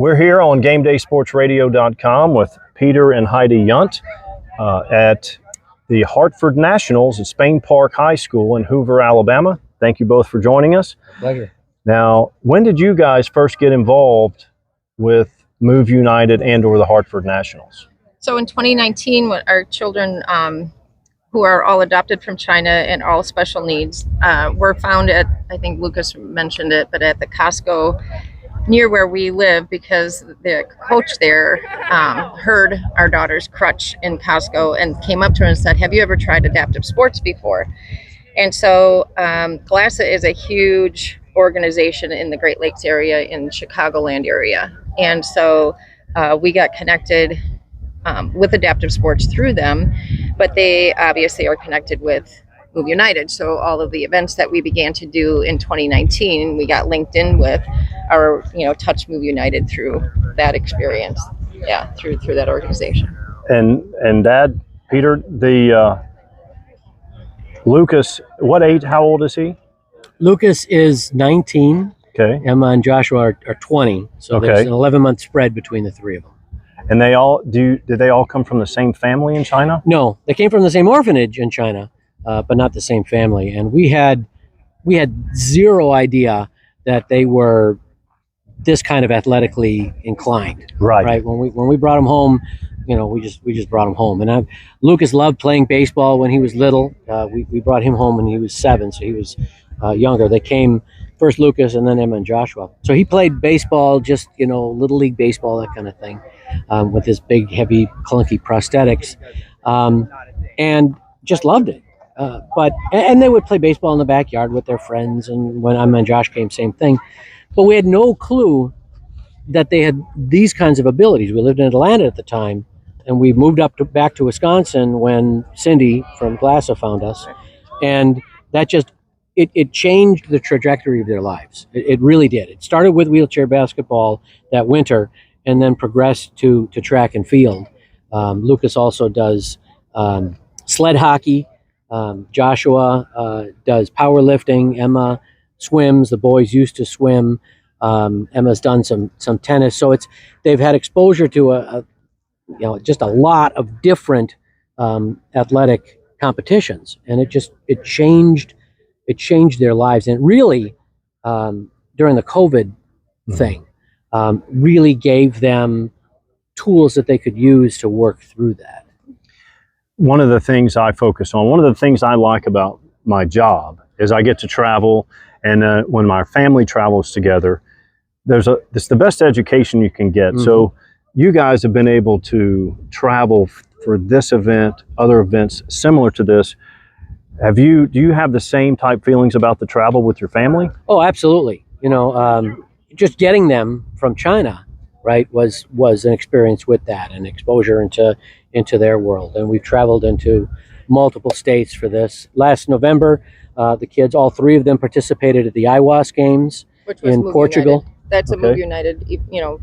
We're here on GameDaySportsRadio.com with Peter and Heidi Jundt at the Hartford Nationals at Spain Park High School in Hoover, Alabama. Thank you both for joining us. Pleasure. Now, when did you guys first get involved with Move United and or the Hartford Nationals? So in 2019, when our children who are all adopted from China and all special needs were found at, I think Lucas mentioned it, but at the Costco near where we live, because the coach there heard our daughter's crutch in Costco and came up to her and said, "Have you ever tried adaptive sports before?" And so GLASA is a huge organization in the Great Lakes area, in Chicagoland area. And so we got connected with adaptive sports through them, but they obviously are connected with Move United. So all of the events that we began to do in 2019, we got linked in with our, Touch Move United through that experience. Yeah, through that organization. And Dad, Peter, the Lucas, how old is he? Lucas is 19. Okay. Emma and Joshua are 20. So there's an 11-month spread between the three of them. And did they all come from the same family in China? No, they came from the same orphanage in China, but not the same family. And we had zero idea that they were this kind of athletically inclined. Right. When we brought them home, we just brought him home. And Lucas loved playing baseball when he was little. We brought him home when he was 7, so he was younger. They came first Lucas and then Emma and Joshua. So he played baseball, just little league baseball, that kind of thing, with his big, heavy, clunky prosthetics, and just loved it. And they would play baseball in the backyard with their friends. And when Emma and Josh came, same thing. But we had no clue that they had these kinds of abilities. We lived in Atlanta at the time, and we moved back to Wisconsin when Cindy from GLASA found us, and that just it changed the trajectory of their lives. It really did. It started with wheelchair basketball that winter, and then progressed to track and field. Lucas also does sled hockey. Joshua does powerlifting. Emma swims. The boys used to swim. Emma's done some tennis. So they've had exposure to just a lot of different athletic competitions, and it changed their lives. And really, during the COVID thing, really gave them tools that they could use to work through that. One of the things I focus on, one of the things I like about my job is I get to travel, and when my family travels together, it's the best education you can get. Mm-hmm. So you guys have been able to travel for this event, other events similar to this. Do you have the same type feelings about the travel with your family? Oh, absolutely. Just getting them from China, right, was an experience with that, and exposure into their world. And we've traveled into multiple states for this. Last November, the kids, all three of them, participated at the IWAS games in Portugal. United. That's a Move United,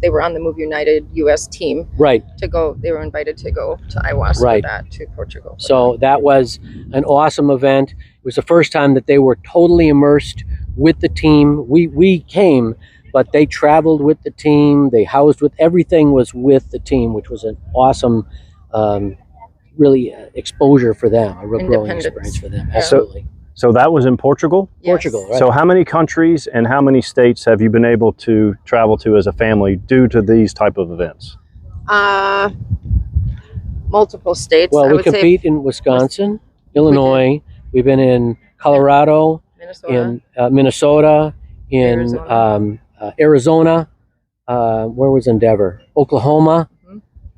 they were on the Move United U.S. team. Right. They were invited to go to IWAS for that, to Portugal. So that was an awesome event. It was the first time that they were totally immersed with the team. We came, but they traveled with the team. They housed everything was with the team, which was an awesome, really exposure for them, a real growing experience for them. Absolutely. So that was in Portugal? Yes. Portugal, right. So how many countries and how many states have you been able to travel to as a family due to these type of events? Multiple states. Well, we compete in Wisconsin, Illinois. We've been in Colorado, in Minnesota, in Arizona. Where was Endeavor? Oklahoma.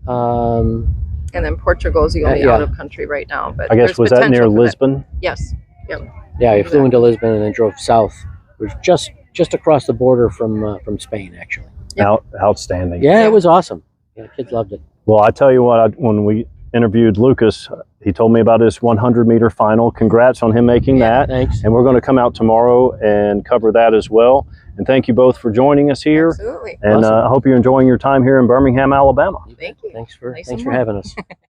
Mm-hmm. And then Portugal is the only out of country right now. But I guess, was that near Lisbon? Yes. Yep. Yeah, we flew into Lisbon and then drove south. It was just across the border from Spain, actually. Yep. Outstanding. Yeah, it was awesome. Yeah, kids loved it. Well, I tell you what, when we interviewed Lucas, he told me about his 100-meter final. Congrats on him making that. Thanks. And we're going to come out tomorrow and cover that as well. And thank you both for joining us here. Absolutely. And I hope you're enjoying your time here in Birmingham, Alabama. Thank you. Thanks for having us.